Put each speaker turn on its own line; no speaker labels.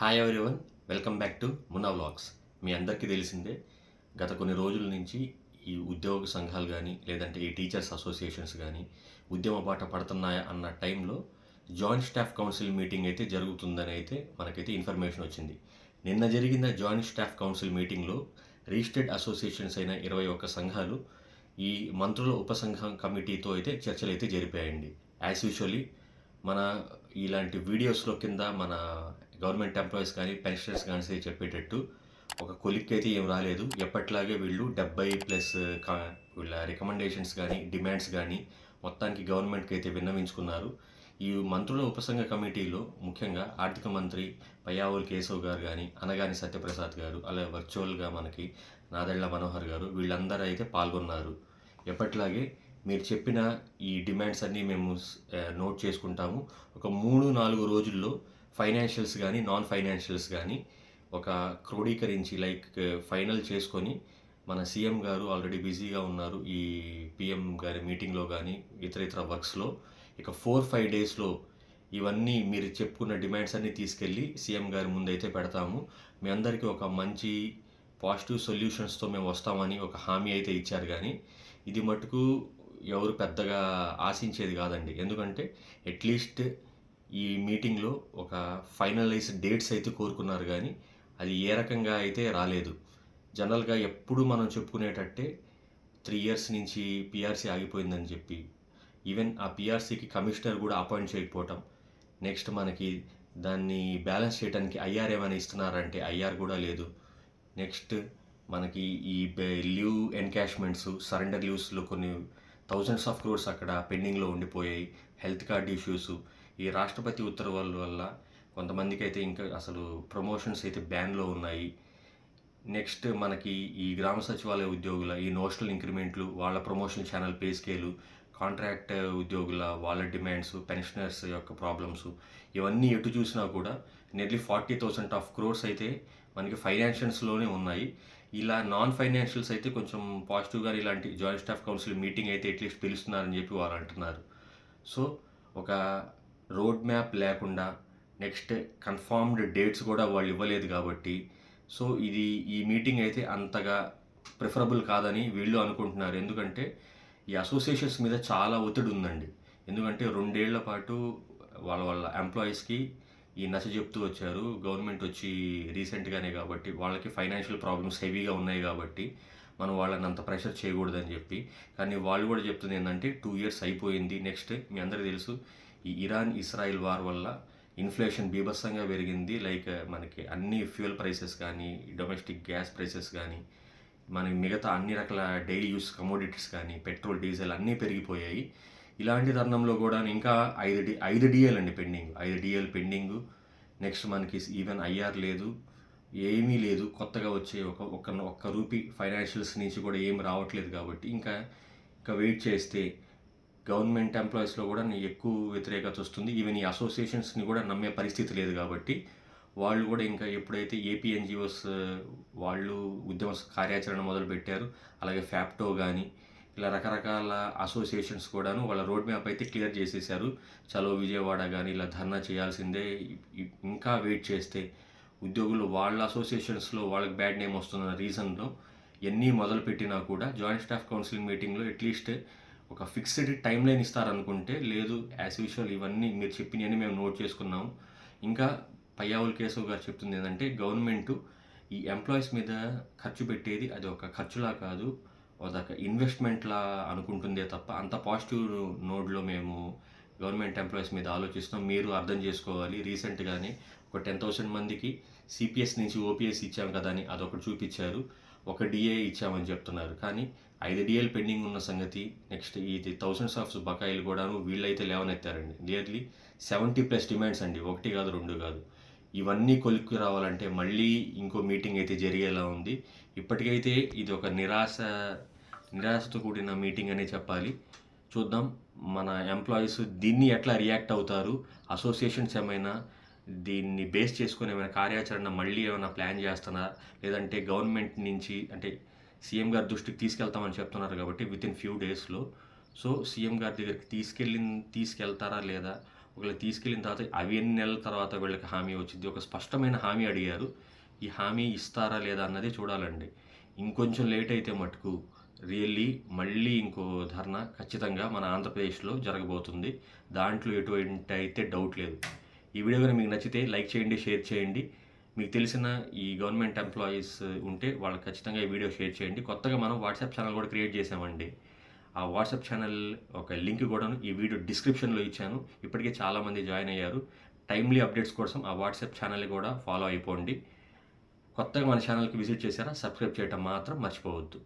Hi everyone, welcome back to Munna vlogs. మీ అందరికీ తెలిసిందే, గత కొన్ని రోజుల నుంచి ఈ ఉద్యోగ సంఘాలు కానీ లేదంటే ఈ టీచర్స్ అసోసియేషన్స్ కానీ ఉద్యమ బాట పడుతున్నాయా అన్న టైంలో జాయింట్ స్టాఫ్ కౌన్సిల్ మీటింగ్ అయితే జరుగుతుందని అయితే మనకైతే ఇన్ఫర్మేషన్ వచ్చింది. నిన్న జరిగిన జాయింట్ స్టాఫ్ కౌన్సిల్ మీటింగ్లో రిజిస్టర్డ్ అసోసియేషన్స్ అయిన 21 సంఘాలు ఈ మంత్రుల ఉపసంఘం కమిటీతో అయితే చర్చలు అయితే జరిపాయండి. యాజ్ యూజువల్లీ మన ఇలాంటి వీడియోస్లో కింద మన గవర్నమెంట్ ఎంప్లాయీస్ కానీ పెన్షనర్స్ కానీ చెప్పేటట్టు ఒక కొలిక్కి అయితే ఏం రాలేదు. ఎప్పట్లాగే వీళ్ళు 70+ వీళ్ళ రికమెండేషన్స్ కానీ డిమాండ్స్ కానీ మొత్తానికి గవర్నమెంట్కి అయితే విన్నవించుకున్నారు. ఈ మంత్రుల ఉపసంఘ కమిటీలో ముఖ్యంగా ఆర్థిక మంత్రి పయ్యావుల్ కేశవ్ గారు కానీ, అనగాని సత్యప్రసాద్ గారు, అలాగే వర్చువల్గా మనకి నాదెళ్ల మనోహర్ గారు, వీళ్ళందరూ అయితే పాల్గొన్నారు. ఎప్పట్లాగే మీరు చెప్పిన ఈ డిమాండ్స్ అన్నీ మేము నోట్ చేసుకుంటాము. ఒక 3-4 రోజుల్లో ఫైనాన్షియల్స్ కానీ నాన్ ఫైనాన్షియల్స్ కానీ ఒక క్రోడీకరించి ఫైనల్ చేసుకొని మన సీఎం గారు ఆల్రెడీ బిజీగా ఉన్నారు ఈ పిఎం గారి మీటింగ్లో కానీ ఇతర వర్క్స్లో. ఇక 4-5 డేస్లో ఇవన్నీ మీరు చెప్పుకున్న డిమాండ్స్ అన్నీ తీసుకెళ్ళి సీఎం గారి ముందైతే పెడతాము. మీ అందరికీ ఒక మంచి పాజిటివ్ సొల్యూషన్స్తో మేము వస్తామని ఒక హామీ అయితే ఇచ్చారు. కానీ ఇది మటుకు ఎవరు పెద్దగా ఆశించేది కాదండి. ఎందుకంటే అట్లీస్ట్ ఈ మీటింగ్లో ఒక ఫైనలైజ్డ్ డేట్స్ అయితే కోరుకున్నారు, కానీ అది ఏ రకంగా అయితే రాలేదు. జనరల్గా ఎప్పుడు మనం చెప్పుకునేటట్టే 3 ఇయర్స్ నుంచి పిఆర్సీ ఆగిపోయిందని చెప్పి, ఈవెన్ ఆ పిఆర్సీకి కమిషనర్ కూడా అపాయింట్ చేయకపోవటం, నెక్స్ట్ మనకి దాన్ని బ్యాలెన్స్ చేయడానికి ఐఆర్ ఏమైనా ఇస్తున్నారంటే ఐఆర్ కూడా లేదు. నెక్స్ట్ మనకి ఈ లీవ్ ఎన్కాష్మెంట్స్, సరెండర్ లీవ్స్లో కొన్ని థౌజండ్స్ ఆఫ్ క్రోర్స్ అక్కడ పెండింగ్లో ఉండిపోయాయి. హెల్త్ కార్డ్ ఇష్యూస్, ఈ రాష్ట్రపతి ఉత్తర్వుల వల్ల కొంతమందికి అయితే ఇంకా అసలు ప్రమోషన్స్ అయితే బ్యాన్లో ఉన్నాయి. నెక్స్ట్ మనకి ఈ గ్రామ సచివాలయ ఉద్యోగుల ఈ నోషనల్ ఇంక్రిమెంట్లు, వాళ్ళ promotion channel pay scale, contract ఉద్యోగుల వాళ్ళ డిమాండ్స్, పెన్షనర్స్ యొక్క ప్రాబ్లమ్స్, ఇవన్నీ ఎటు చూసినా కూడా నియర్లీ 40,000 ఆఫ్ క్రోర్స్ అయితే మనకి ఫైనాన్షియల్స్లోనే ఉన్నాయి. ఇలా నాన్ ఫైనాన్షియల్స్ అయితే కొంచెం పాజిటివ్గా ఇలాంటి జాయింట్ స్టాఫ్ కౌన్సిల్ మీటింగ్ అయితే అట్లీస్ట్ పిలుస్తున్నారని చెప్పి వాళ్ళు అంటున్నారు. సో ఒక రోడ్ మ్యాప్ లేకుండా, నెక్స్ట్ కన్ఫర్మ్డ్ డేట్స్ కూడా వాళ్ళు ఇవ్వలేదు కాబట్టి, సో ఈ మీటింగ్ అయితే అంతగా ప్రిఫరబుల్ కాదని వీళ్ళు అనుకుంటున్నారు. ఎందుకంటే ఈ అసోసియేషన్స్ మీద చాలా ఒత్తిడి ఉందండి. ఎందుకంటే 2 ఏళ్ల పాటు వాళ్ళ ఎంప్లాయీస్కి ఈ నచ్చ చెప్తూ వచ్చారు. గవర్నమెంట్ వచ్చి రీసెంట్గానే కాబట్టి వాళ్ళకి ఫైనాన్షియల్ ప్రాబ్లమ్స్ హెవీగా ఉన్నాయి కాబట్టి మనం వాళ్ళని అంత ప్రెషర్ చేయకూడదని చెప్పి. కానీ వాళ్ళు కూడా చెప్తుంది ఏంటంటే 2 ఇయర్స్ అయిపోయింది. నెక్స్ట్ మీ అందరికీ తెలుసు, ఈ ఇరాన్ ఇస్రాయిల్ వార్ వల్ల ఇన్ఫ్లేషన్ బీభత్సంగా పెరిగింది. మనకి అన్ని ఫ్యూయల్ ప్రైసెస్ కానీ, డొమెస్టిక్ గ్యాస్ ప్రైసెస్ కానీ, మనకి మిగతా అన్ని రకాల డైలీ యూస్ కమోడిటీస్ కానీ, పెట్రోల్, డీజిల్ అన్నీ పెరిగిపోయాయి. ఇలాంటి తరుణంలో కూడా ఇంకా 5 డిఏలు అండి పెండింగ్, 5 డిఏలు పెండింగు. నెక్స్ట్ మనకి ఈవెన్ ఐఆర్ లేదు, ఏమీ లేదు. కొత్తగా వచ్చే ఒక్క రూపీ ఫైనాన్షియల్స్ నుంచి కూడా ఏమి రావట్లేదు కాబట్టి ఇంకా వెయిట్ చేస్తే గవర్నమెంట్ ఎంప్లాయీస్లో కూడా ఎక్కువ వ్యతిరేకత వస్తుంది. ఈవెన్ ఈ అసోసియేషన్స్ని కూడా నమ్మే పరిస్థితి లేదు కాబట్టి వాళ్ళు కూడా ఇంకా ఎప్పుడైతే ఏపీ ఎన్జిఓస్ వాళ్ళు ఉద్యమ కార్యాచరణ మొదలుపెట్టారు, అలాగే ఫ్యాప్టో కానీ ఇలా రకరకాల అసోసియేషన్స్ కూడాను వాళ్ళ రోడ్ మ్యాప్ అయితే క్లియర్ చేసేసారు. చలో విజయవాడ కానీ ఇలా ధర్నా చేయాల్సిందే. ఇంకా వెయిట్ చేస్తే ఉద్యోగులు వాళ్ళ అసోసియేషన్స్లో వాళ్ళకి బ్యాడ్ నేమ్ వస్తున్న రీజన్లో ఎన్ని మొదలుపెట్టినా కూడా జాయింట్ స్టాఫ్ కౌన్సిల్ మీటింగ్లో అట్లీస్ట్ ఒక ఫిక్స్డ్ టైం లైన్ ఇస్తారనుకుంటే లేదు. యాజ్ యూజువల్ ఇవన్నీ మీరు చెప్పినవన్నీ మేము నోట్ చేసుకున్నాము. ఇంకా పయ్యావుల్ కేశవ్ గారు చెప్తుంది ఏంటంటే గవర్నమెంట్ ఈ ఎంప్లాయీస్ మీద ఖర్చు పెట్టేది అది ఒక ఖర్చులా కాదు, అదొక ఇన్వెస్ట్మెంట్లా అనుకుంటుందే తప్ప అంత పాజిటివ్ నోడ్లో మేము గవర్నమెంట్ ఎంప్లాయీస్ మీద ఆలోచిస్తాం, మీరు అర్థం చేసుకోవాలి. రీసెంట్గానే ఒక 10,000 మందికి సిపిఎస్ నుంచి ఓపీఎస్ ఇచ్చాం కదా అని అదొకటి చూపించారు. ఒక డిఏ ఇచ్చామని చెప్తున్నారు, కానీ 5 డిఏలు పెండింగ్ ఉన్న సంగతి, నెక్స్ట్ ఇది థౌసండ్స్ ఆఫ్ బకాయిలు కూడాను వీళ్ళైతే లేవనెత్తారండి. నియర్లీ 70+ డిమాండ్స్ అండి, 1 కాదు 2 కాదు. ఇవన్నీ కొలిక్కి రావాలంటే మళ్ళీ ఇంకో మీటింగ్ అయితే జరిగేలా ఉంది. ఇప్పటికైతే ఇది ఒక నిరాశతో కూడిన మీటింగ్ అనే చెప్పాలి. చూద్దాం మన ఎంప్లాయీస్ దీన్ని ఎట్లా రియాక్ట్ అవుతారు, అసోసియేషన్స్ ఏమైనా దీన్ని బేస్ చేసుకొని ఏమైనా కార్యాచరణ మళ్ళీ ఏమైనా ప్లాన్ చేస్తున్నారా, లేదంటే గవర్నమెంట్ నుంచి అంటే సీఎం గారి దృష్టికి తీసుకెళ్తామని చెప్తున్నారు కాబట్టి వితిన్ ఫ్యూ డేస్లో సో సీఎం గారి దగ్గరికి తీసుకెళ్తారా లేదా, ఒకవేళ తీసుకెళ్ళిన తర్వాత అవి ఎన్ని నెలల తర్వాత వీళ్ళకి హామీ వచ్చింది, ఒక స్పష్టమైన హామీ అడిగారు. ఈ హామీ ఇస్తారా లేదా అన్నదే చూడాలండి. ఇంకొంచెం లేట్ అయితే మటుకు రియల్లీ మళ్ళీ ఇంకో ధర్నా ఖచ్చితంగా మన ఆంధ్రప్రదేశ్లో జరగబోతుంది. దాంట్లో ఎటువంటి అయితే డౌట్ లేదు. ఈ వీడియో కనుక మీకు నచ్చితే లైక్ చేయండి, షేర్ చేయండి. మీకు తెలిసిన ఈ గవర్నమెంట్ ఎంప్లాయీస్ ఉంటే వాళ్ళకి ఖచ్చితంగా ఈ వీడియో షేర్ చేయండి. కొత్తగా మనం వాట్సాప్ ఛానల్ కూడా క్రియేట్ చేసామండి. ఆ వాట్సాప్ ఛానల్ ఒక లింక్ కూడాను ఈ వీడియో డిస్క్రిప్షన్లో ఇచ్చాను. ఇప్పటికే చాలామంది జాయిన్ అయ్యారు. టైమ్లీ అప్డేట్స్ కోసం ఆ వాట్సాప్ ఛానల్ కూడా ఫాలో అయిపోండి. కొత్తగా మన ఛానల్కి విజిట్ చేశారా, సబ్స్క్రైబ్ చేయడం మాత్రం మర్చిపోవద్దు.